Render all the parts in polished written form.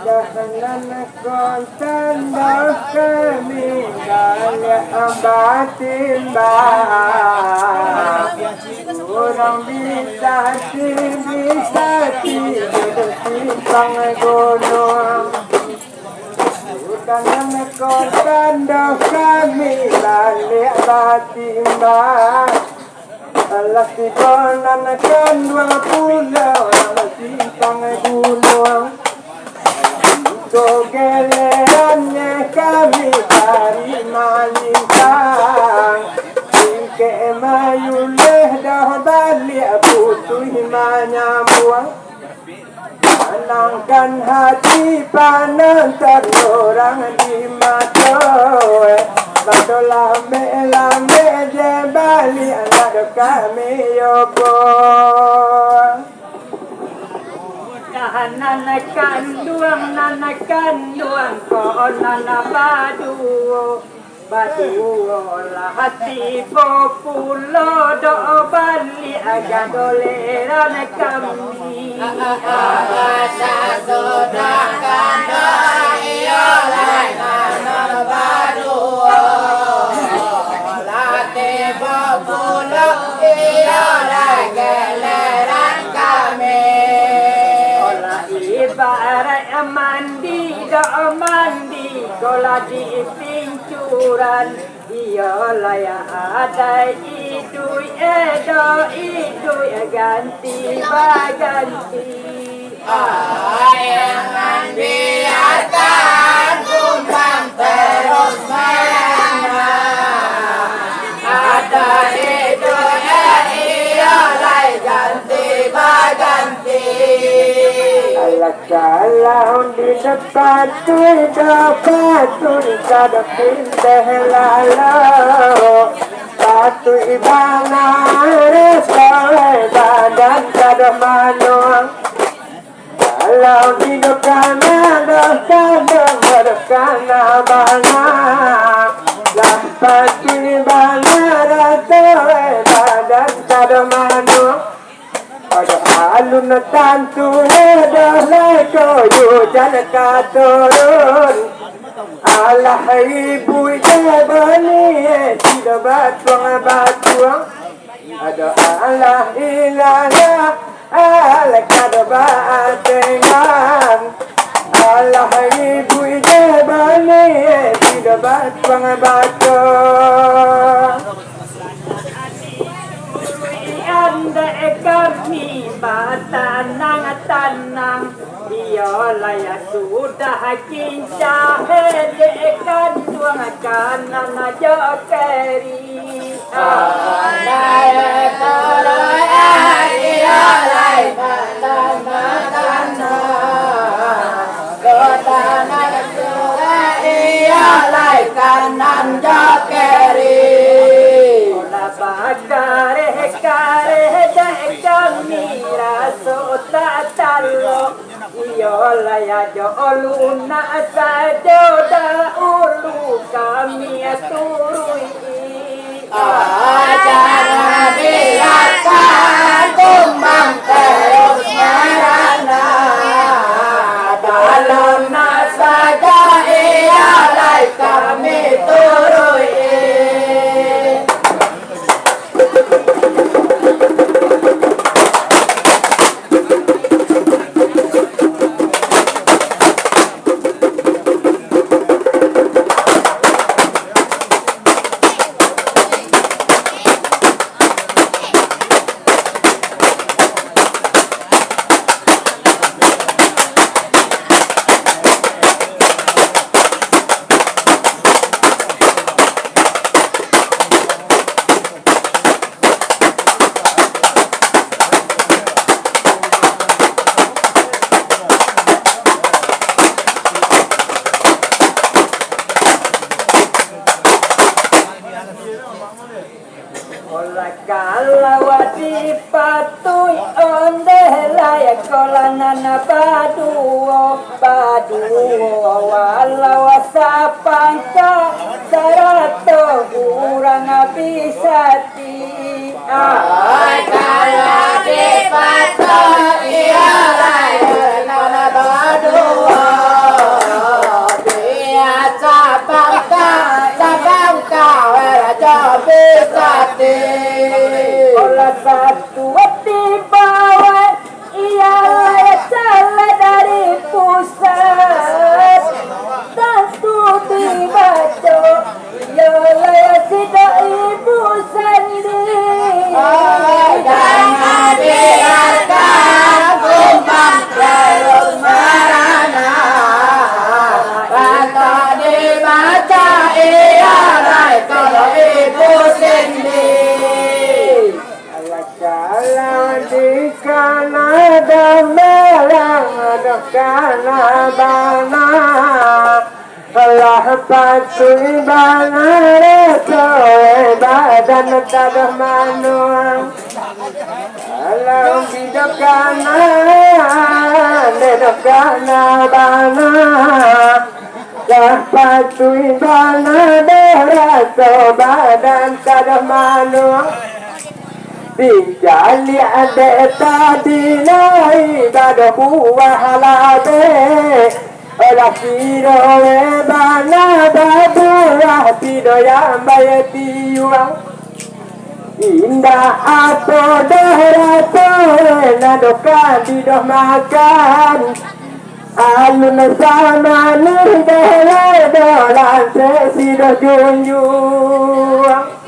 Kahanan kontan dah kami dalam batin bah. Orang bisa tidur simpang gunung. Kahanan kontan dah kami dalam batin bah. Alas tibonan kan 20 orang simpang gunung. Gelerannya kami cari malintang, singke mayuleh dah balik putih manyamuang. Menangkan hati panentan orang di matoe, batu lame je balik anak kami yobong. Nanakan duang ko nana badu lah hati populo do bali aga doleran kami asa sodakan iyo lai nana badu late populo iyo lai geleran kami. Ibarat mandi kola di pincuran iyalah yang ada idui ganti baganti jangan biarkan kumbang terus mana ada idui iyalah ganti baganti. Kalau di depan tu dapat tu kada pindah lalu batu ibana resore badan kada manuang. Kalau di depan ada kada berkana bana lampat ibana resore badan kada manuang. Alun tantu dah koyo jalaka turun Allah ibu jabani tidak batuang ada Allah ilana Allah kada batengan Allah ibu jabani tidak batuang anda kami tanang iyalah ya sudah kinca hedekan tuang kanan jokeri iyalah kanan jokeri kare kami raso tatalo iyolah ya joluna sajoda ulu kami turui jangan biarkan kumbang terus merana dalam nasaja iyalah kami turui. Kalau dipatui ondela ya kolanana badu walau sapangka sarato kurang bisa ti kalau dipatui ondela ya kolanana badu bisati. Olah satu di bawah ialah jalan dari pusat. Satu di bawah ialah tidak ibu sendiri. Jangan biarkan kumbang terus merana. Rata dibaca ialah kalau ibu sendiri. Kalau di Kanada merang ada Kanabana. Allah patuhi banare soe badan tadah manuang. Allah bidokana dedokana bana. Allah patuhi banare soe badan tadah manuang. Dijali ada tadi lai pada buah halabe. Olah piro bana babuah piro yang bayati uang. Indah apa darato nadokan didoh makan. Alun sama ni delai dolan sesidoh junjung.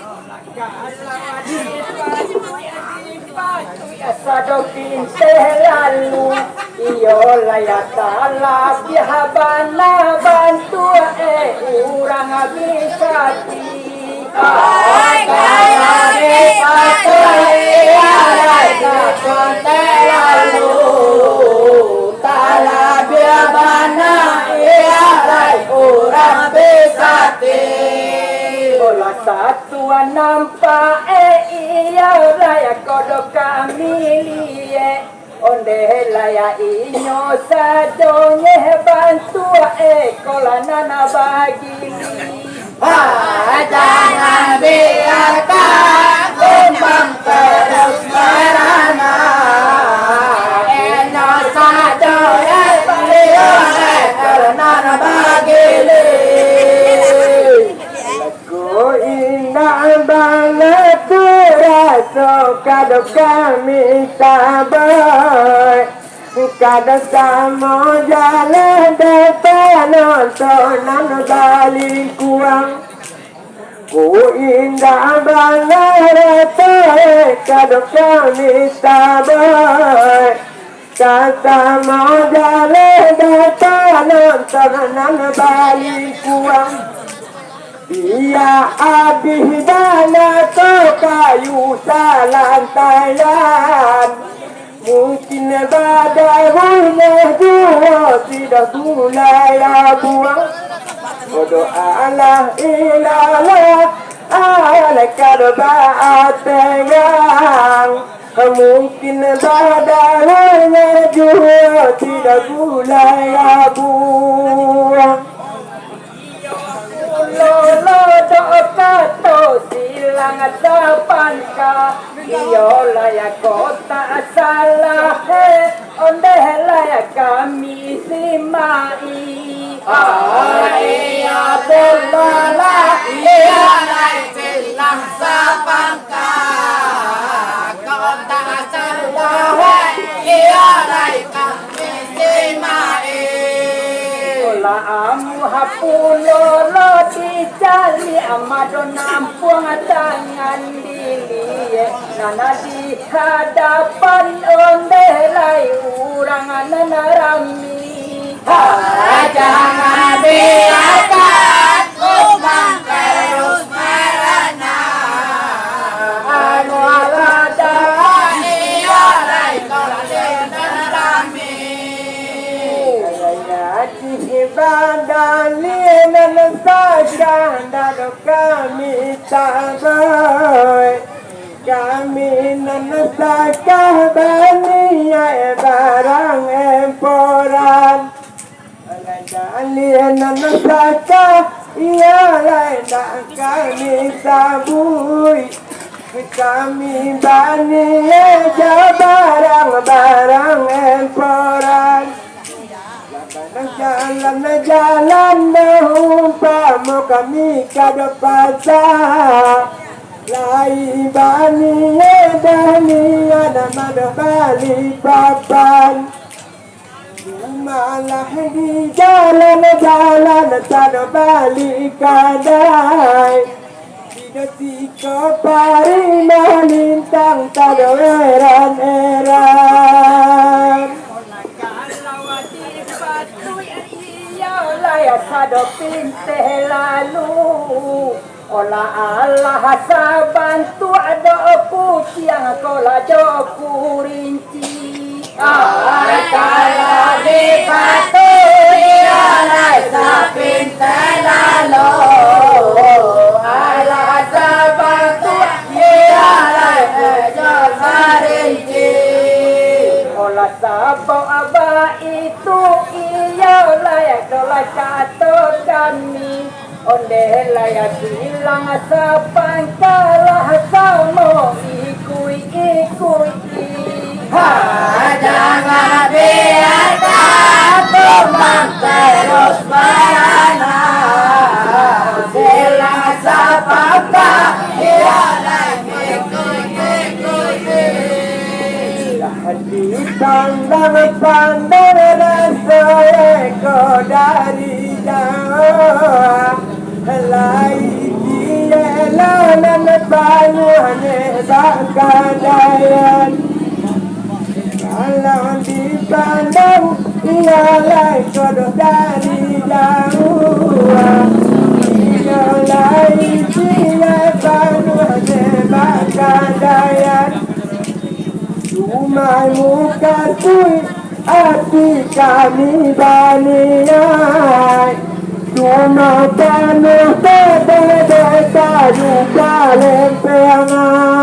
Sadokin selalu iyolah ya ta'ala bihabana bantu urang bisa di Kaya dipatuhi ialah takon terlalu. Tala biabana ialah urang bisati. Olah satu nampak iyalah ya kodok kami liye. Onde laya inyo sadonye bantu kola nana bagi. Jangan biarkan kumbang terus merana. Eno saja yang karena bagili. Lagu indah banget rasa kadang kami sabar. Kadang sama jalan depan nontonan balik kurang. Ku indah banget kadang kami sabar. Kadang sama jalan depan nontonan balik kurang. Ia abis dana ke kayu salan Thailand. Mungkin badai boleh jua tidak mulai buang. Berdoalah ilalah ala kadba tegang. Mungkin badai boleh jua tidak mulai buang. Lolo doka to silang depan ka iyolah ya kota salah onde ya kami simai. Iya belah iya naik silang sapangka. Kota salah iya naik kami simai. Olah amu hapulo lo dijali amado nampuang tangan dili nana di hadapan onde lai urang nana rami. Jangan biarkan kumbang terus merana. Anu ada iya naik kalau dengan rami. Ibadah linan saja dan kami sabar. Kami nan sakah bania barang emporan. Linan sakah ialah nak kami sabui. Kami bania barang emporan. Jalan umpama kami kada pasar. Lai bani dani ada mana balik papan. Malah di jalan-jalan tak ada balik kadai. Ketika pari melintang tak ada heran-heran. Kalau di batu ia layak sado pinte lalu. Olah Allah sabantu ada putiang kola joku rinci. Kalau di batu ia layak pinte lalu. Allah sabantu ia layak joku rinci. Olah sabau abah itu ia layak dola kata kami. Onde layak hilang sapan kalah sama ikui. Jangan biarkan tumbang terus merana. Hilang sapan ia layak ikui. Di pandang rasa eko dari jauh. Lai dia lanan panuhnya bakadayan. Kalau dipandang dia lai kodok dari jauh. Dia lai dia panuhnya bakadayan. Cuma muka tui hati kami baniai. Cuma penuh beda-beda juga lempengan.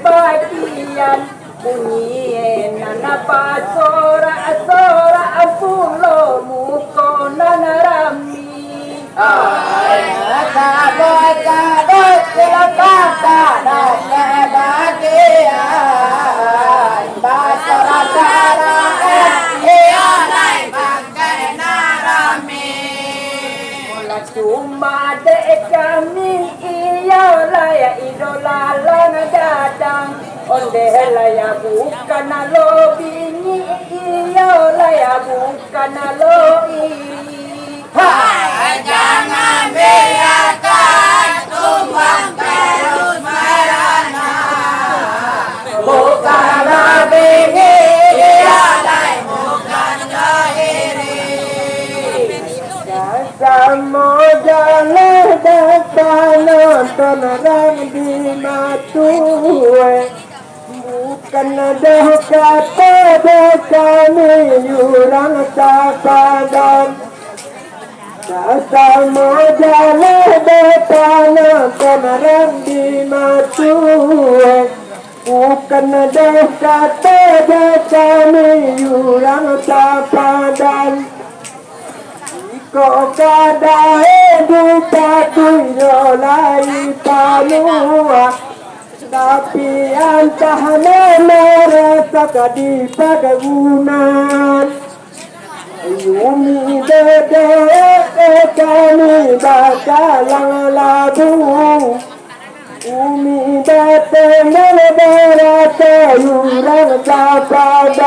Bagian bunyi nana sora pulo mukonan rami. Kabut silakan dan bagian basara ia naik bangkai narami. Cuma dek kami ia layak idola lana dadang. Onde layak bukan lo bini ia layak bukan lo iri. Jangan biarkan tumbang terus merana. Bukan lo bini ia layak bukan lo iri. Sama jalan depan nonton orang di matue. Bukan ada kata kami yurang tak padam. Sama jalan depan nonton orang di matue. Bukan ada kata kami yurang tak padam. Kau kadang duta tuyo lai panua. Tapi entah merasa di pagagunan. Yumi dede kami bakalang labu. Umi dede berata yurang sapadan.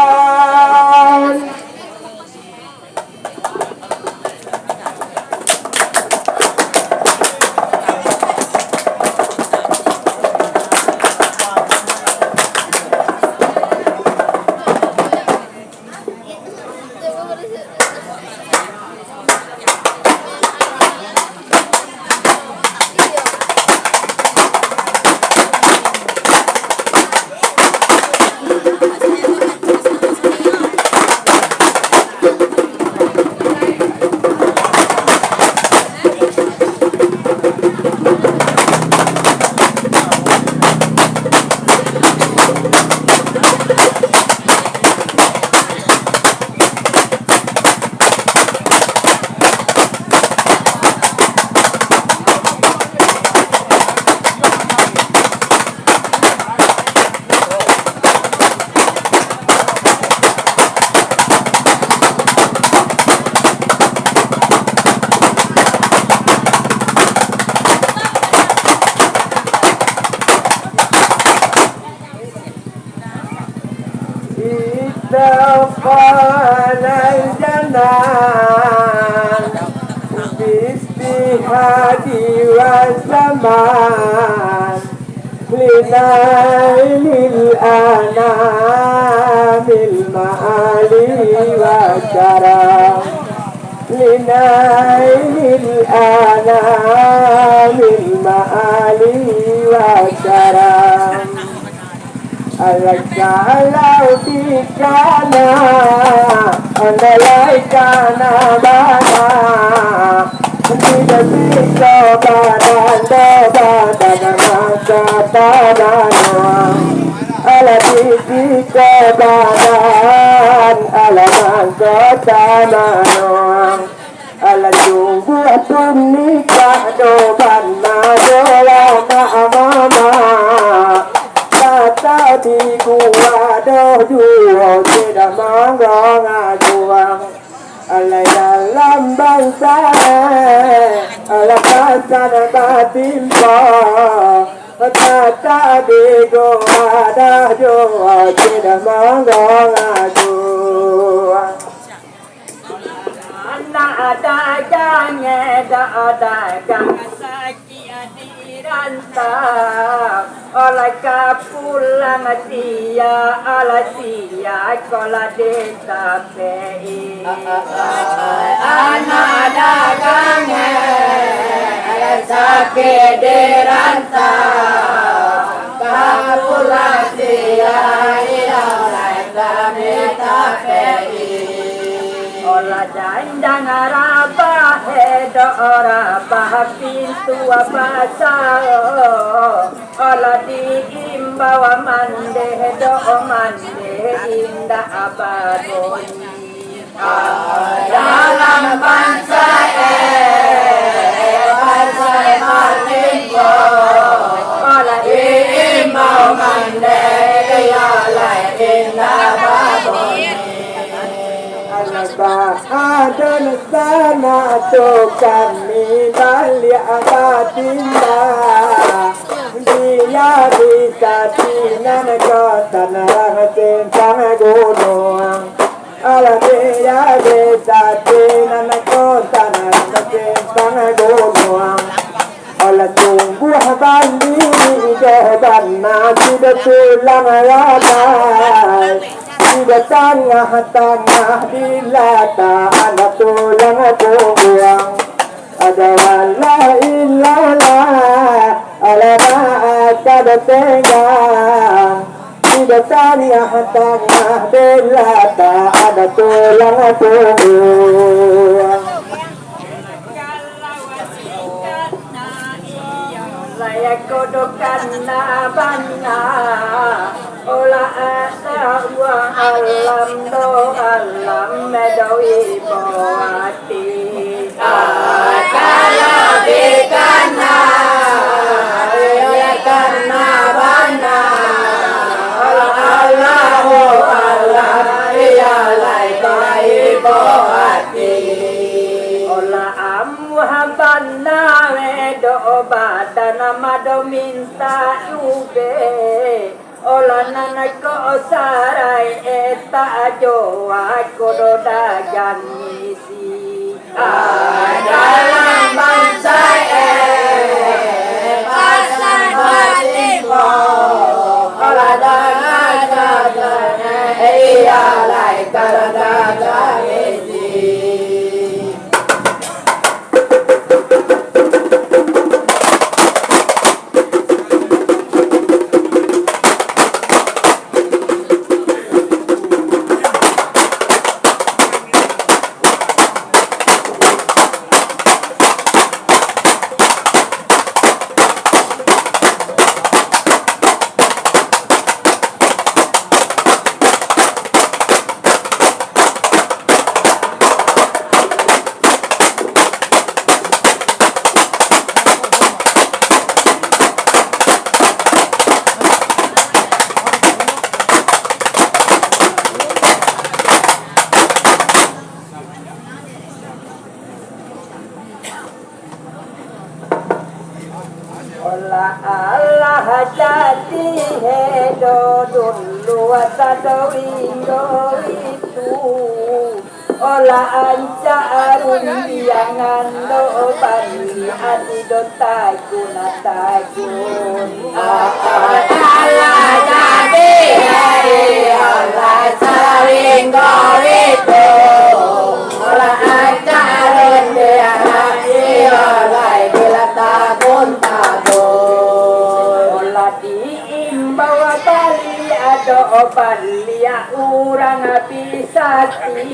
إذا قال الجنان باجتهاد والزمان لنيل الأنام المعالي والكرم لنيل الأنام المعالي والكرم Kalau dikana andalai kana bana tidak bisa badan masa badan ala dika badan ala masa badan ala tunggu nikah doban madola mama Tadi gua doju tidak manggang ajuang alai dalam bangsa ala pasar batin po tadi gua doju tidak manggang ajuang anak ada jangan ada jangan sakit rantau oleh kapulang sia ala sia kola desa pei anak dagang ala sakit dirantau kapulang sia oleh desa pei olah jangan araba hedo araba pintu apa sao olah diimbawa mande hedo mande indah abadoni dalam bangsa bangsa martimbo olah diimbawa mande ya lai indah abadoni Adon sana to kami balik abatinda dia bisa tinan kota narasin sang gunung ala dia bisa tinan kota narasin sang gunung ala tunggu bandi jawaban nasi betulang ramai di tengah bila tak ada tulang buang ada wala illallah ala ada tegang di tengah bila tak ada tulang buang saya kodokan nabana olah aswa alam do alam medoi boati kala bikana ya kana bana olah allahu allah ya lai bai boati olah amhabana do badana mado minta ube olah nanak ko sarai eta joa kodo dagan misi dalam bangsa pasar batimbo olah dagan iya lai kala dagan misi Allah Allah jadi hedo dulu tua sadawingo itu olah ancarun biangan do bani adido takun Allah jadi Allah sering gorito olah acarun dia oleh bila takun olah diimbawa bali ado balia urang pisati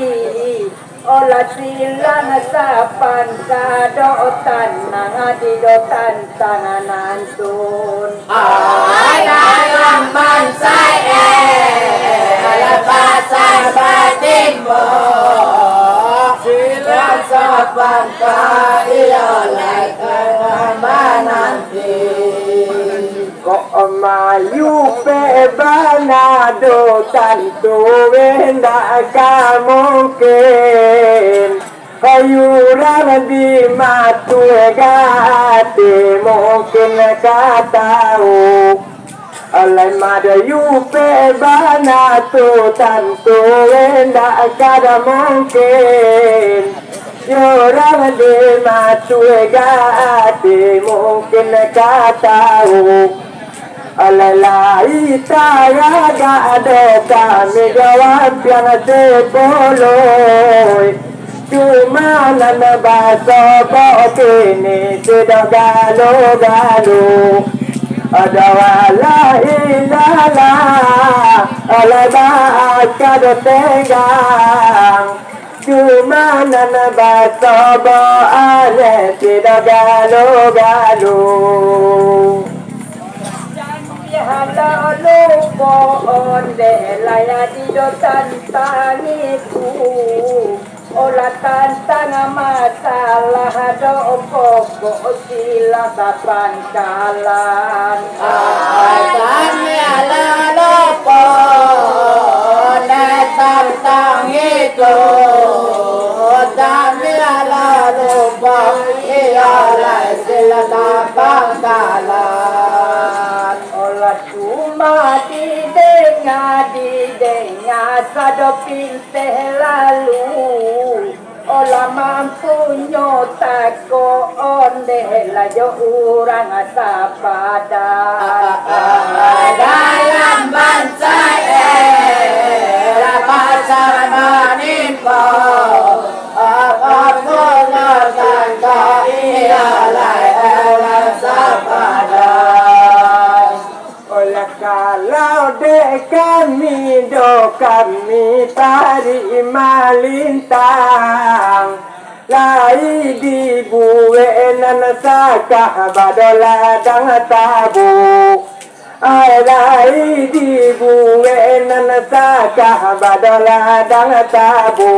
olah silang sapan kadotan nang adidotan tanganan tun dalam bansai ala pasar batin bo silang sapan oleh nanti kok mayu pebanado tanto wenda mungkin hayuran di matu gati mungkin katau alai madayu pebanado tanto wenda mungkin Yorang di matu gati mungkin katau alalai taya gado kami jawab yang sepoloy cuma nana baso bokini tidak galu-galu ada wala ilala ala kado tegang cuma nana baso boane tidak galu-galu Hala lupo onde laya dido tantang itu olah tantang masalah do pokok sila pangkalan kami ala lupo onde tantang itu kami ala lupo ialah sila pangkalan cuma didengar sadopin teh lalu olah mampu nyotako onde lajo urang sapadan dalam bangsa pasar manimpo aku ngertan kau ialah sapadan olah kalau dek kami do kami tari malintang lai di buenan sakah badola dang tabu ai lai di buenan sakah badola dang tabu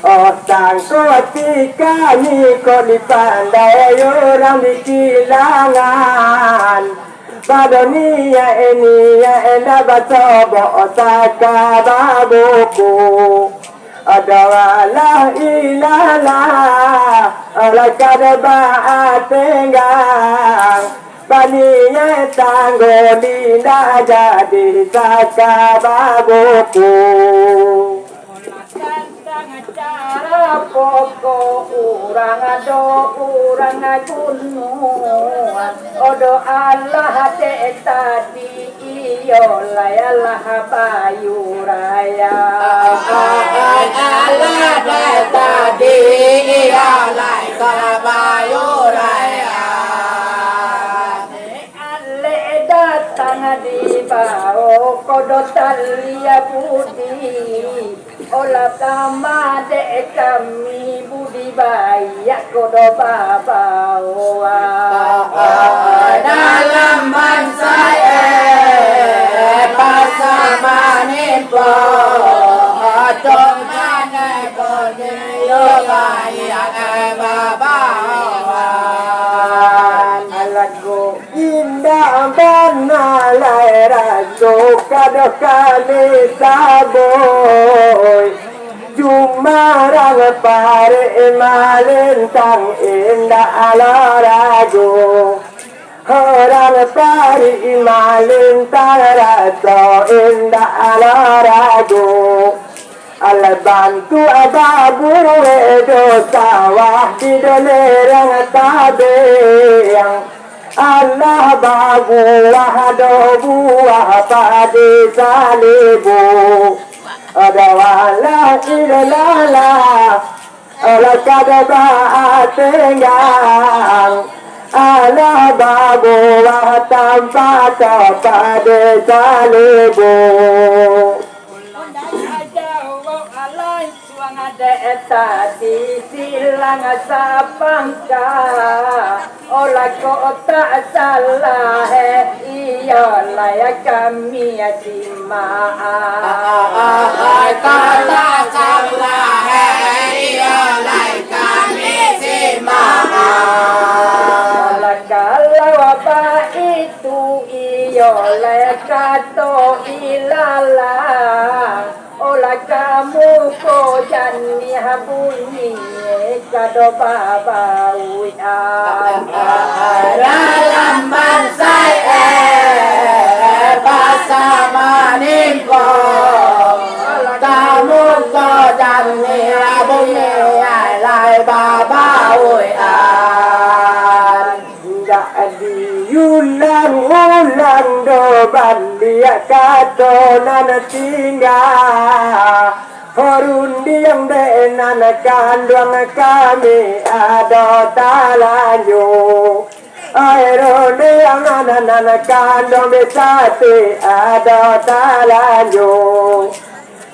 oh sangkoti kami ko dipandai orang di kilangan Badonia enia enda bacobo osaka babuku Adawala ilala ala kadaba atenggang Baniye tanggo dinda jadi saka babuku cara pokok urang gunung odo Allah te tadi iyo layalah bayu raya Allah te tadi iyo layalah bayu raya ale datang di bawah kodo talia budi olah kama de kami budi bayak kodo babawa dalam bangsa pasar manimpo cuma bodi yoga yang babawan alago indah bana laira so kado kali saboy Jumarang pare malintang indah alarago orang pari malintang rato indah ala ragu Al-bantu ababu edo sawah di dolerang tabeng Allah babu wahdo buah padi salibu ada wala ilala ala kadaba atenggang ala babu wah tanpa padi salibu tadi silang sapangka olah kota salah iya layak kami simaan kota salah iya layak kami simaan kalau apa itu iya layak kato ilalang olah kamu ko jani habuni kado baba uyan dalam bansai pasamaningko kamu ko jani habuni lai baba uyan jadi ulang do bandia kato nana tinggal Horundi yang denan kandung kami ada talanyo Airone yang nanan kandung besati ada talanyo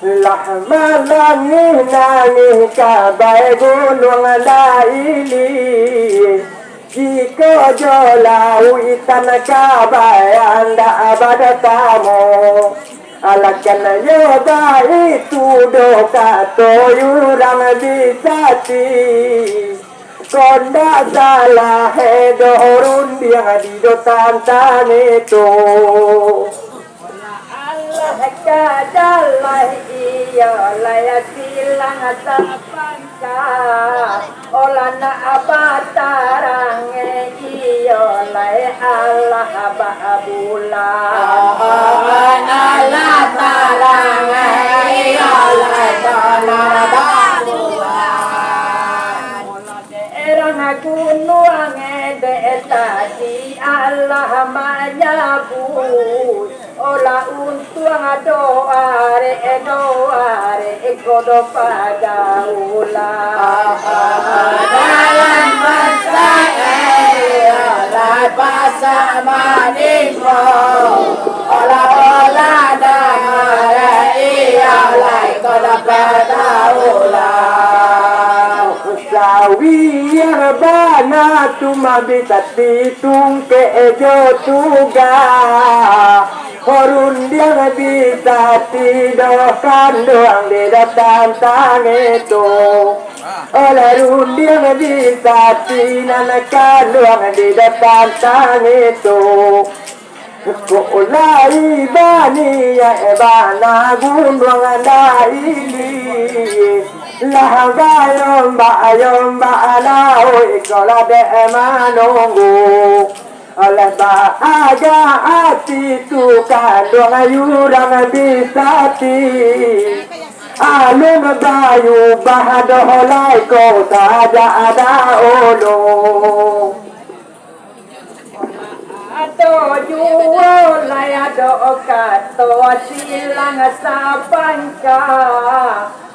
Lah malangi nangi kabai gunung laili Jika jolau itan kabai anda abad kamu Alakan yoga itu doka toyurang bisati Konda salah hedorun dia di dotan itu Allah kadalah iya layak silang sapangka Olah na abatarang iya layak Allah babulah Allah tarang iya layak Allah babulah Erang gunung tadi Allah menyabut Olah untung doare kodo pagaula dalam masa olah pasamaningko olah dangare iya lai kodo pagaula Sawi yang bana cuma bisa ditung ke ejo tuga Horun dia bisa tidokan doang di datang tang itu Oleh run dia bisa tinanakan doang di datang tang itu Kulai bani ya bana gunung anda ini lah bayom ba oi kola de manongu oleh ba aga ati tu kandung ayurang bisati alun bayu bahadohlai ko saja ada olo juo laya doka to silang sapangka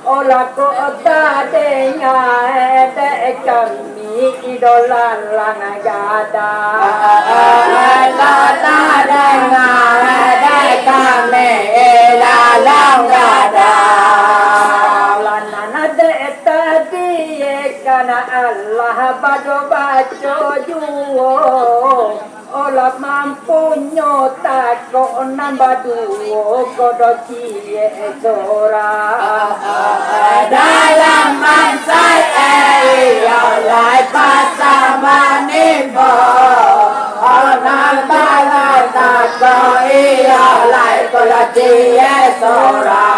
olah kota dengar kami idola lang gada kota dengar kami idola gada lanana de tadi kana Allah bado baco juo olah mampu nyota ko nambah duo kodo cie sora dalam mansai oleh pasamaningko olah balata oleh kodo cie sora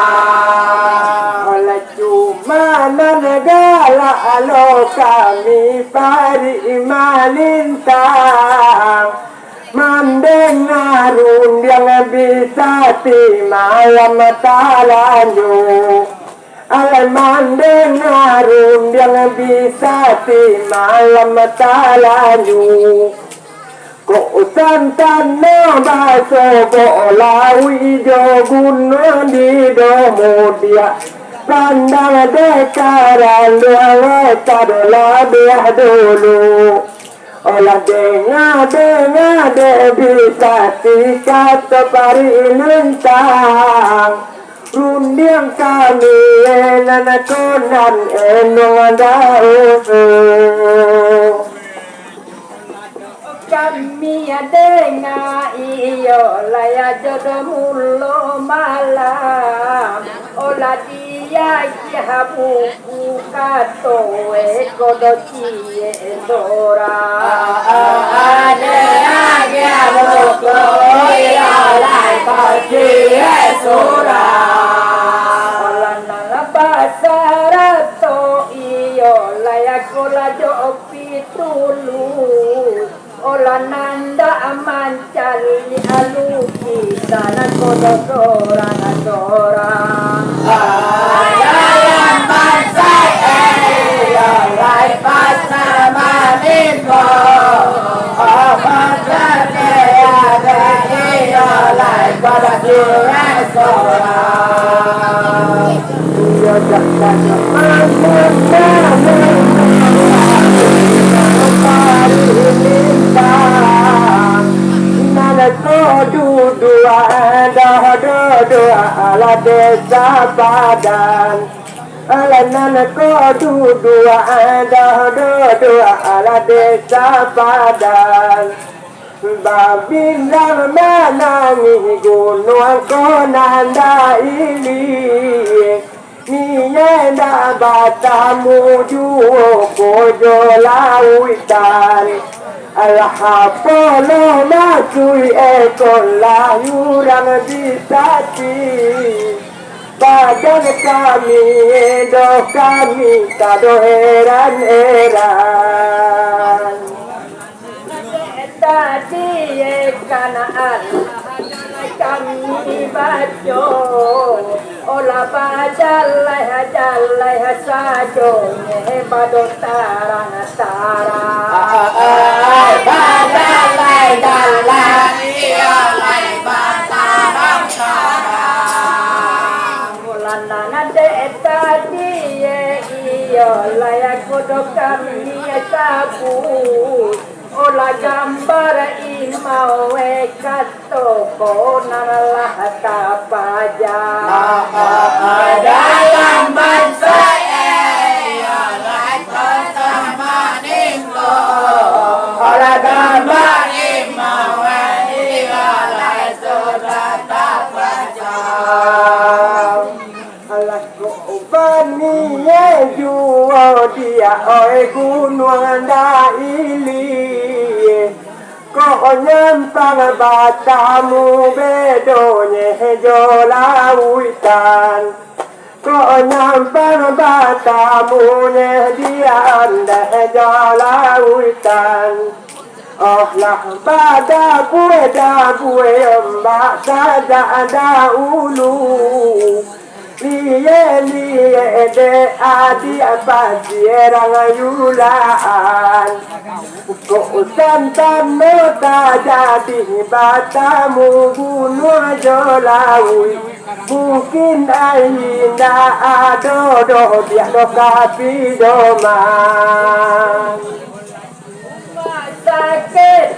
oleh cuma negara alo kami pari malintang mendengar yang bisa di malam talanyu. Alai mendengar yang bisa di malam talanyu. Ko santan no baso bola wijo gunung di domudia pandang dekaran dua tadola biah dulu olah dengar de bisa tikat pari lentang rundiang kami nanakonan enong dau kami dengar iyo laya jodoh mulo malam olah dia kia buku kato kodo cie dora ada kia buku iyo laya kodo cie dora olah nala basarato iyo laya kola jo pitulus olah nanda amancali aluki sana kodo dora dora ayam bansai olai pasar maniko pasarnya ada olai pada sora dia jangan dua dua ala desa padan ala nana ko dua dua ala desa padan babilang manangi gunung konanda ini nienda batamu juo kojo lauitan alhapolo masui ekolah yurang bisati badan kami do kami kado heran tadi kanaan kami baco olah bajalai sajo bado tarang bajalai olai batarang mulana de tadi iyo laya kodo kami sabu olah gambar imau kato konalah tapaja dalam bangsa olah kota maningko olah gambar imau olah sudah tapaja alah ko bani juo dia oi gunung daili ko nyampang batamu bedonye jola witan ko nyampang batamu dia anda jola witan oh lah pada bue mbak saja ada ulu liye de adi abadi erang yulaan ko santan nota jadi batamu gunung jolawi mungkin ainda adodo biado kapi doman sakit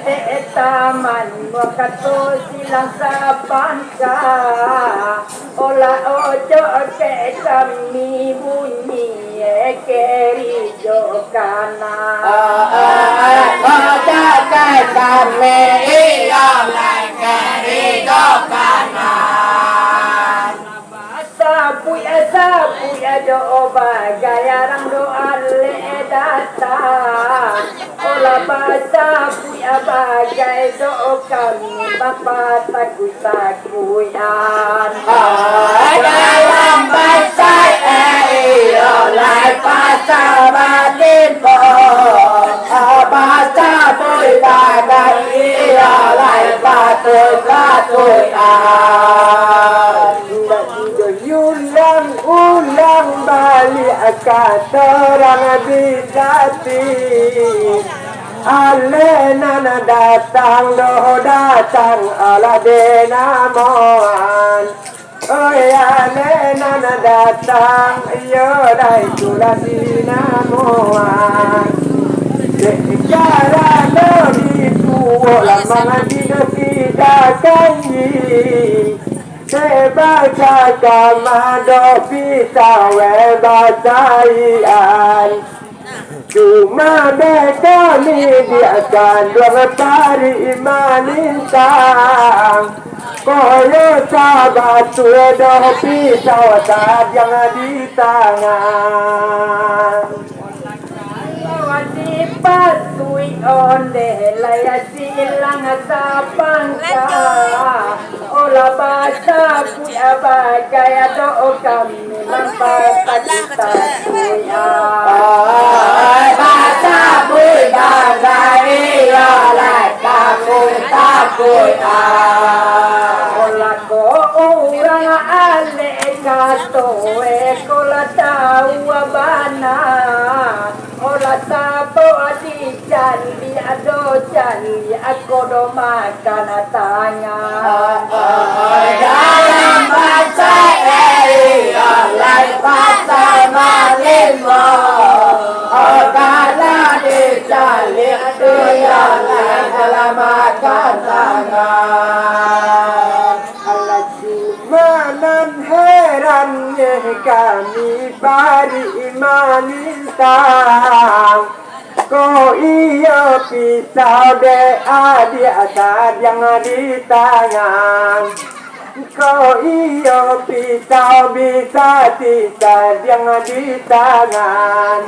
taman wakato silang sapangka olah ojo ke kami bunyi keri jokana ojo ke kami oleh keri jokana sapu ya do bagaya rang do ale datang olah bahasa puya bagai do kami bapa takuyan dalam bahasa oleh bahasa batin po bahasa puya bagai lại ba tôi Ulang balik kata orang bisati Alena datang datang ala denamoan Oh ya alena datang yo dai sudah dinamoan Secara dari tua lama kita kanji Sebaca kamado pisawe bacaian Cuma mereka mediakan dua pari imanintang Koyo sahabat suedo pisau tak yang di tangan Patui onde laya silang sapangka ola bata kuya bagaya do kami lampata kita kuya bata kuy bagaya lai kakuy takuya ola ko orang ale kato kola tahu abana ola tapo adi candi ado candi aku do makan tangan dalam bahasa Elia lai bahasa Malimo ogala di candi dia lai dalam makan tangan Allah cumanan herannya kami pari imanintang Ko iyo pisau de adi asad yang di tangan Ko iyo pisau bisa tisad yang di tangan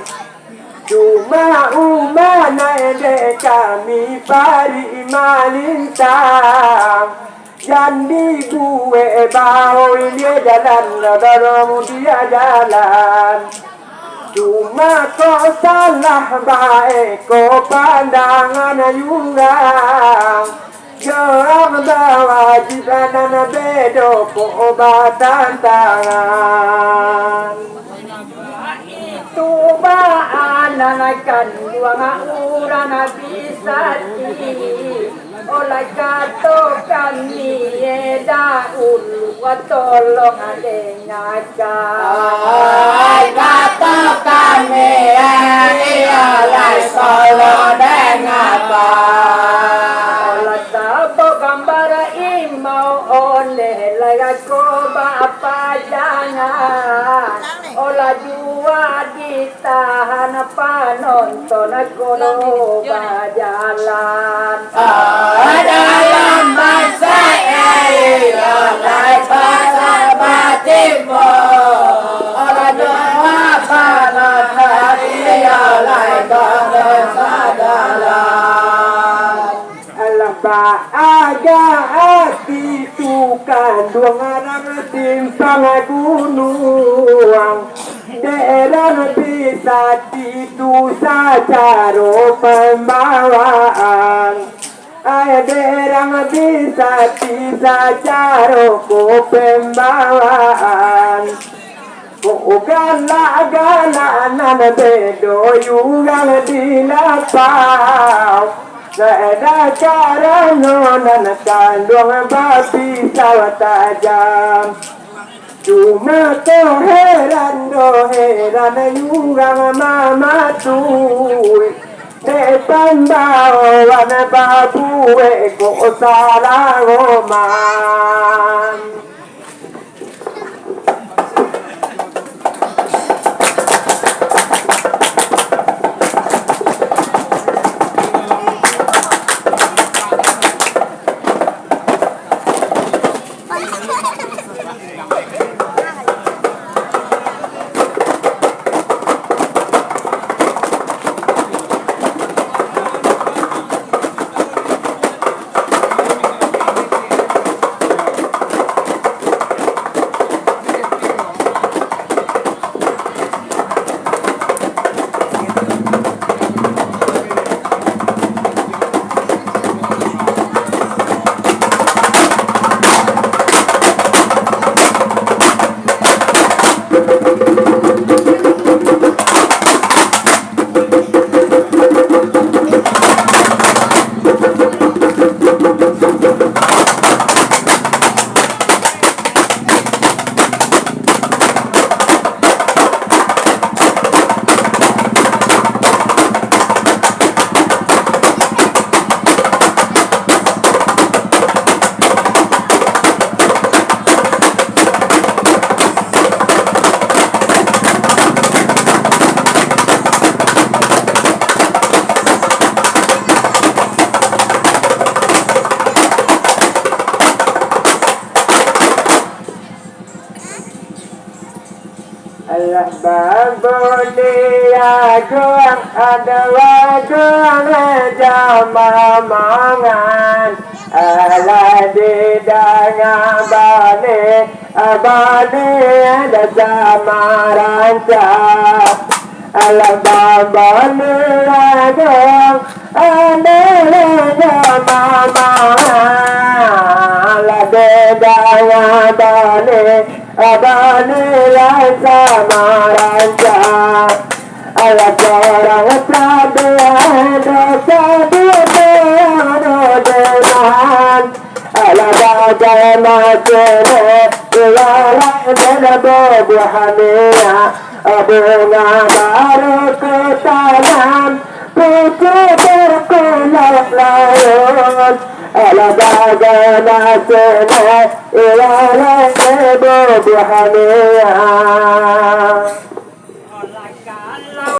Cuma umana de kami pari imanintang Jadi gue bawa dia jalan Daramu dia jalan Cuma kau salah baik Kau pandangan yurang Jangan bawa jibanan bedo Kau batang tangan Tuba ananakan buang urang bisa oleh kato kami daun watolong adenya kai kato kami oleh tolong dengan oleh sabo gambar imau oleh lagaku bapa jangan olah jua ditahan panonton kono bajalan dalam bahasa Elia lai bahasa Batimo olah jua panonton Elia lai bahasa sadalan Alamba aga hati tukan dua orang timpang gunung Daerah bisa itu saja pembawaan Daerah bisa cara pembawaan Gala-galanan bedo yugang dilapau Daerah cara nonan kandung babi sawat tajam Cuma kau heran yugang mama tuh Depan bawan babu eko salah roman الأحباب dunia kurang ada wajar jamamangan ala di danga bani abani ada samaran cah الأحباب dunia kurang ada jamamangan ala di danga bani abani rasa maranja ala orang pelabuhan dosa dunia ala bagai macam iyalah berbobu hamia bunga baru ketanam putu berkulak layut ala bagai macam iyalah berbobu hamia